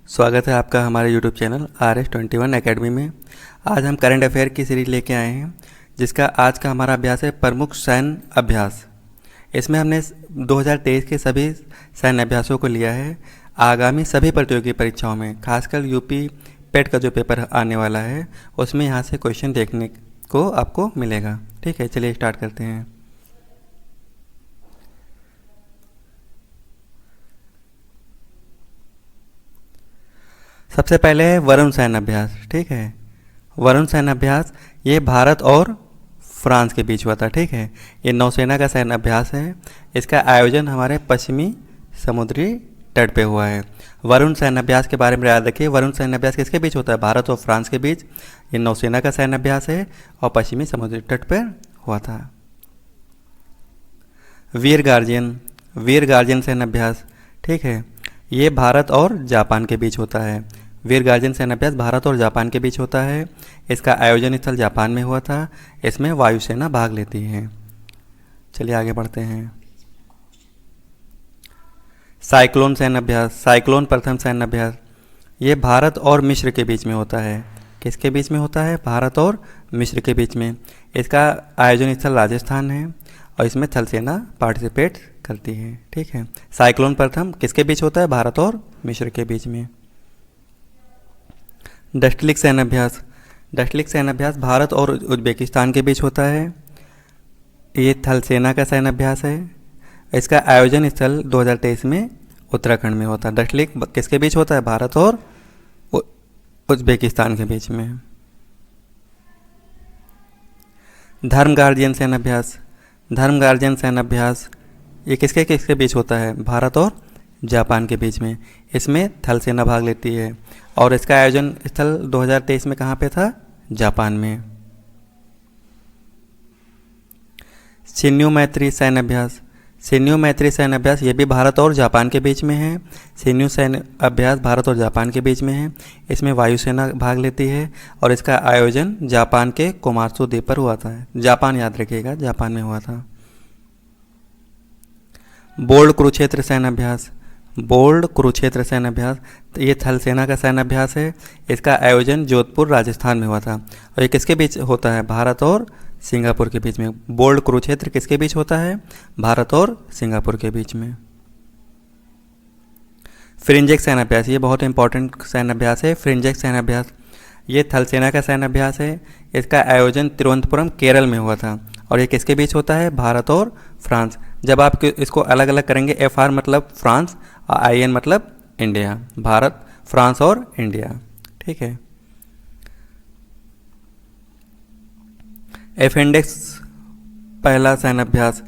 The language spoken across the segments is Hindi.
स्वागत है आपका हमारे YouTube चैनल RS21 एकेडमी में। आज हम करंट अफेयर की सीरीज लेके आए हैं, जिसका आज का हमारा अभ्यास है प्रमुख सैन्य अभ्यास। इसमें हमने 2023 के सभी सैन्य अभ्यासों को लिया है। आगामी सभी प्रतियोगी परीक्षाओं में, खासकर यूपी पेट का जो पेपर आने वाला है, उसमें यहाँ से क्वेश्चन देखने को आपको मिलेगा। ठीक है, चलिए स्टार्ट करते हैं। सबसे पहले है वरुण सैन्य अभ्यास। ठीक है, वरुण सैन्य अभ्यास ये भारत और फ्रांस के बीच हुआ था। ठीक है, ये नौसेना का सैन्य अभ्यास है। इसका आयोजन हमारे पश्चिमी समुद्री तट पे हुआ है। वरुण सैन्य अभ्यास के बारे में याद रखिए, वरुण सैन्य अभ्यास किसके बीच होता है? भारत और फ्रांस के बीच। ये नौसेना का सैन्य अभ्यास है और पश्चिमी समुद्री तट पर हुआ था। वीर गार्जियन सैन्य अभ्यास, ठीक है, ये भारत और जापान के बीच होता है। वीर गार्जियन सैन्य अभ्यास भारत और जापान के बीच होता है। इसका आयोजन स्थल जापान में हुआ था। इसमें वायुसेना भाग लेती है। चलिए आगे बढ़ते हैं। साइक्लोन सैन्य अभ्यास, साइक्लोन प्रथम सैन्य अभ्यास, ये भारत और मिस्र के बीच में होता है। किसके बीच में होता है? भारत और मिस्र के बीच में। इसका आयोजन स्थल राजस्थान है और इसमें थल सेना पार्टिसिपेट करती है। ठीक है, साइक्लोन प्रथम किसके बीच होता है? भारत और मिस्र के बीच में। डस्टलिक सैन्य अभ्यास, डस्टलिक सैन्य अभ्यास भारत और उज्बेकिस्तान के बीच होता है। ये थल सेना का सैन्य अभ्यास है। इसका आयोजन स्थल 2023 में उत्तराखंड में होता है। डस्टलिक किसके बीच होता है? भारत और उज्बेकिस्तान के बीच में। धर्म गार्जियन सैन्य अभ्यास, धर्म गार्जियन सैन्य अभ्यास ये किसके किसके बीच होता है? भारत और जापान के बीच में। इसमें थल सेना भाग लेती है और इसका आयोजन स्थल 2023 में कहाँ पे था? जापान में। शिन्यू मैत्री सैन्य अभ्यास, शिन्यू मैत्री सैन्य अभ्यास ये भी भारत और जापान के बीच में है। शिन्यू सैन्य अभ्यास भारत और जापान के बीच में है। इसमें वायुसेना भाग लेती है और इसका आयोजन जापान के कोमात्सु द्वीप पर हुआ था। जापान याद रखिएगा, जापान में हुआ था। बोल्ड कुरुक्षेत्र सैन्य अभ्यास, बोल्ड कुरुक्षेत्र सैन्य अभ्यास ये थल सेना का सैन्य अभ्यास है। इसका आयोजन जोधपुर राजस्थान में हुआ था और ये किसके बीच होता है? भारत और सिंगापुर के बीच में। बोल्ड कुरुक्षेत्र किसके बीच होता है? भारत और सिंगापुर के बीच में। फ्रिंजेक सैन्य अभ्यास ये बहुत इंपॉर्टेंट सैन्य अभ्यास है। फ्रिंजेक सैन्य अभ्यास ये थल सेना का सैन्य अभ्यास है। इसका आयोजन तिरुवनंतपुरम केरल में हुआ था और ये किसके बीच होता है? भारत और फ्रांस। जब आप इसको अलग अलग करेंगे, FR मतलब फ्रांस और IN मतलब इंडिया, भारत, फ्रांस और इंडिया। ठीक है, एफेंडेक्स पहला सैन्य अभ्यास,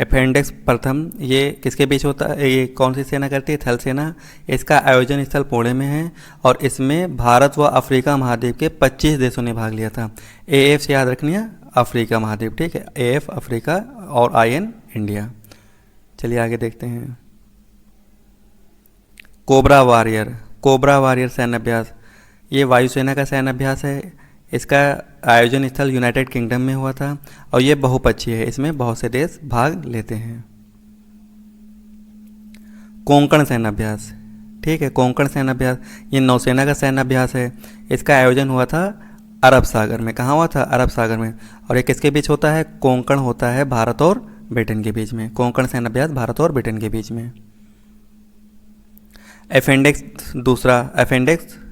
एफेंडेक्स प्रथम ये किसके बीच होता है? ये कौन सी सेना करती है? थल सेना। इसका आयोजन स्थल पुणे में है और इसमें भारत व अफ्रीका महाद्वीप के 25 देशों ने भाग लिया था। AF से याद रखनी है, अफ्रीका महाद्वीप। ठीक है, AF अफ्रीका और IN इंडिया। चलिए आगे देखते हैं। कोबरा वारियर सैन्य अभ्यास ये वायुसेना का सैन्य अभ्यास है। इसका आयोजन स्थल यूनाइटेड किंगडम में हुआ था और ये बहुपक्षीय है। इसमें बहुत से देश भाग लेते हैं। कोंकण सैन्य अभ्यास, ठीक है, कोंकण सैन्य अभ्यास ये नौसेना का सैन्य अभ्यास है। इसका आयोजन हुआ था अरब सागर में। कहाँ हुआ था? अरब सागर में। और ये किसके बीच होता है? कोंकण होता है भारत और ब्रिटेन के बीच में। कोंकण सैन्य अभ्यास भारत और ब्रिटेन के बीच में। अपेंडिक्स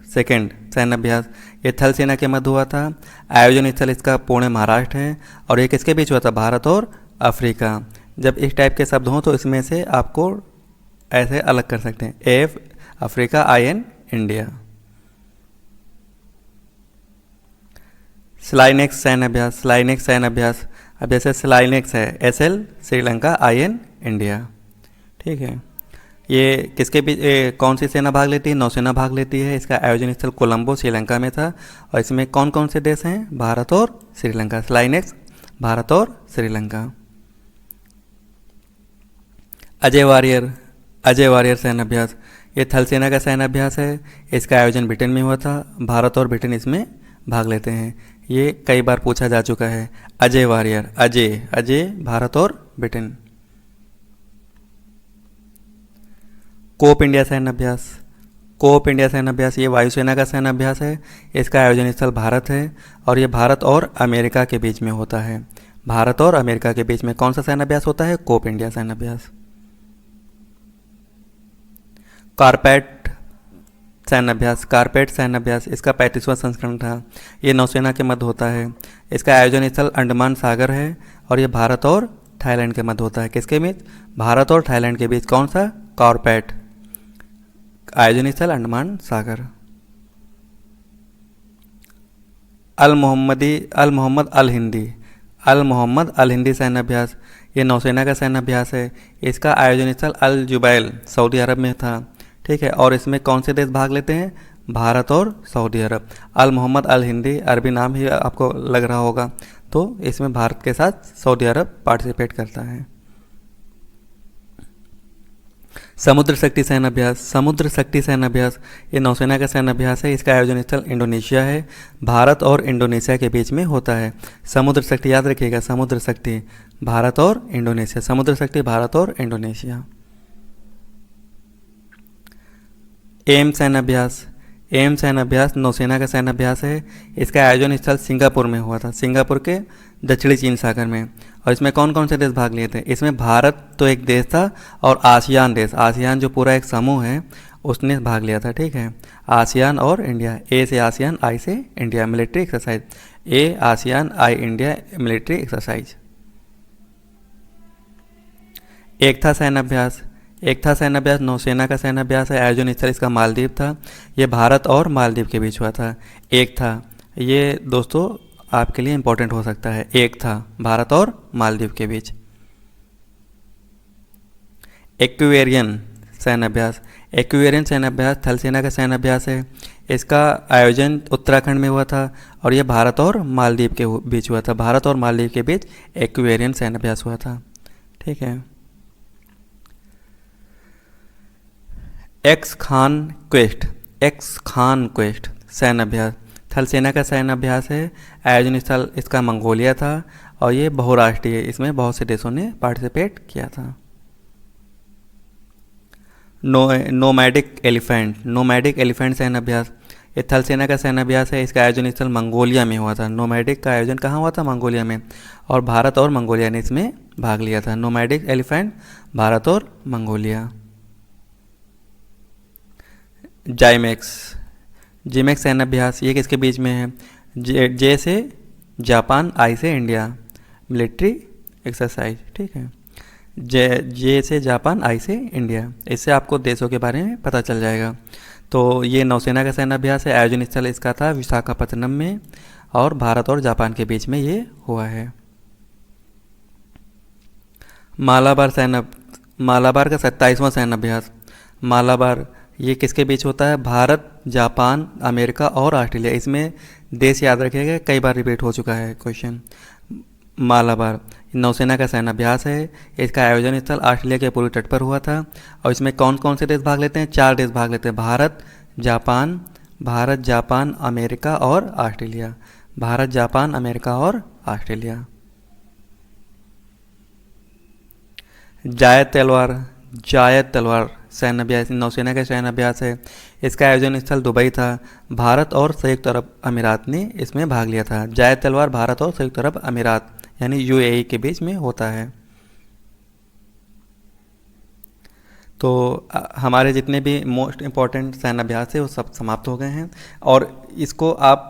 सेकेंड सैन्य अभ्यास ये थल सेना के मध्य हुआ था। आयोजन स्थल इसका पुणे महाराष्ट्र है और ये किसके बीच हुआ था? भारत और अफ्रीका। जब इस टाइप के शब्द हों तो इसमें से आपको ऐसे अलग कर सकते हैं, AF Africa, IN India. SLINEX सैन्य अभ्यास, अब जैसे स्लाइनेक्स है SL श्रीलंका, IN इंडिया। ठीक है, ये किसके बीच कौन सी सेना भाग लेती है? नौसेना भाग लेती है। इसका आयोजन स्थल कोलंबो श्रीलंका में था और इसमें कौन कौन से देश हैं? भारत और श्रीलंका। स्लाइनेक्स भारत और श्रीलंका। अजय वारियर सैन्य अभ्यास ये थल सेना का सैन्य अभ्यास है। इसका आयोजन ब्रिटेन में हुआ था। भारत और ब्रिटेन इसमें भाग लेते हैं। ये कई बार पूछा जा चुका है। अजय वारियर, अजय भारत और ब्रिटेन। कोप इंडिया सैन्य अभ्यास, कोप इंडिया सैन्य अभ्यास, ये वायुसेना का सैन्य अभ्यास है। इसका आयोजन स्थल भारत है और ये भारत और अमेरिका के बीच में होता है। भारत और अमेरिका के बीच में कौन सा सैन्य अभ्यास होता है? कोप इंडिया सैन्य अभ्यास। कारपेट सैन्य अभ्यास, कारपेट सैन्य अभ्यास, इसका 35वां संस्करण था। ये नौसेना के मध्य होता है। इसका आयोजन स्थल अंडमान सागर है और ये भारत और थाईलैंड के मध्य होता है। किसके बीच? भारत और थाईलैंड के बीच। कौन सा? कारपेट। आयोजन स्थल अंडमान सागर। अल मोहम्मद अल हिंदी सैन्य अभ्यास, ये नौसेना का सैन्य अभ्यास है। इसका आयोजन स्थल अल जुबैल सऊदी अरब में था। ठीक है, और इसमें कौन से देश भाग लेते हैं? भारत और सऊदी अरब। अल मोहम्मद अल हिंदी, अरबी नाम ही आपको लग रहा होगा, तो इसमें भारत के साथ सऊदी अरब पार्टिसिपेट करता है। समुद्र शक्ति सैन्य अभ्यास, ये नौसेना का सैन्य अभ्यास है। इसका आयोजन स्थल इंडोनेशिया है। भारत और इंडोनेशिया के बीच में होता है। समुद्र शक्ति याद रखिएगा, समुद्र शक्ति भारत और इंडोनेशिया, समुद्र शक्ति भारत और इंडोनेशिया। एम सैन्य अभ्यास नौसेना का सैन्य अभ्यास है। इसका आयोजन स्थल सिंगापुर में हुआ था, सिंगापुर के दक्षिणी चीन सागर में। और इसमें कौन कौन से देश भाग लिए थे? इसमें भारत तो एक देश था और आसियान देश, आसियान जो पूरा एक समूह है उसने भाग लिया था। ठीक है, आसियान और इंडिया, ए से आसियान, आई से इंडिया, मिलिट्री एक्सरसाइज। ए आसियान, आई इंडिया, मिलिट्री एक्सरसाइज। एकता सैन्य अभ्यास नौसेना का सैन्य अभ्यास है। आयोजन स्थल इसका मालदीव था। ये भारत और मालदीव के बीच हुआ था। एक था, ये दोस्तों आपके लिए इंपॉर्टेंट हो सकता है। एक था भारत और मालदीव के बीच। एक्वेरियन सैन्य अभ्यास थल सेना का सैन्य अभ्यास है। इसका आयोजन उत्तराखंड में हुआ था और यह भारत और मालदीव के बीच हुआ था। भारत और मालदीव के बीच एक्वेरियन सैन्य अभ्यास हुआ था। ठीक है। एक्स खान क्वेस्ट सैन्य अभ्यास, थल सेना का सैन्य अभ्यास है। आयोजन स्थल इसका मंगोलिया था और ये बहुराष्ट्रीय, इसमें बहुत से देशों ने पार्टिसिपेट किया था। नोमैडिक एलिफेंट सैन्य अभ्यास, ये थल सेना का सैन्य अभ्यास है। इसका आयोजन स्थल मंगोलिया में हुआ था। नोमैडिक का आयोजन कहाँ हुआ था? मंगोलिया में, और भारत और मंगोलिया ने इसमें भाग लिया था। नोमैडिक एलिफेंट, भारत और मंगोलिया। जीमेक्स सैन्य अभ्यास, ये किसके बीच में है? जे से जापान, आई से इंडिया, मिलिट्री एक्सरसाइज। ठीक है, जे से जापान, आई से इंडिया। इससे आपको देशों के बारे में पता चल जाएगा। तो ये नौसेना का सैन्य अभ्यास है। आयोजन स्थल इसका था विशाखापत्तनम में और भारत और जापान के बीच में ये हुआ है। मालाबार का 27वां सैन्य अभ्यास। मालाबार ये किसके बीच होता है? भारत, जापान, अमेरिका और ऑस्ट्रेलिया। इसमें देश याद रखिएगा, कई बार रिपीट हो चुका है क्वेश्चन। मालाबार नौसेना का सैन्य अभ्यास है। इसका आयोजन स्थल ऑस्ट्रेलिया के पूर्वी तट पर हुआ था और इसमें कौन कौन से देश भाग लेते हैं? 4 देश भाग लेते हैं, भारत, जापान, अमेरिका और ऑस्ट्रेलिया। भारत, जापान, अमेरिका और ऑस्ट्रेलिया। जायद तलवार सैन्य अभ्यास नौसेना का सैन्य अभ्यास है। इसका आयोजन स्थल दुबई था। भारत और संयुक्त अरब अमीरात ने इसमें भाग लिया था। जायद तलवार भारत और संयुक्त अरब अमीरात यानी यूएई के बीच में होता है। तो हमारे जितने भी मोस्ट इम्पॉर्टेंट सैन्य अभ्यास है वो सब समाप्त हो गए हैं और इसको आप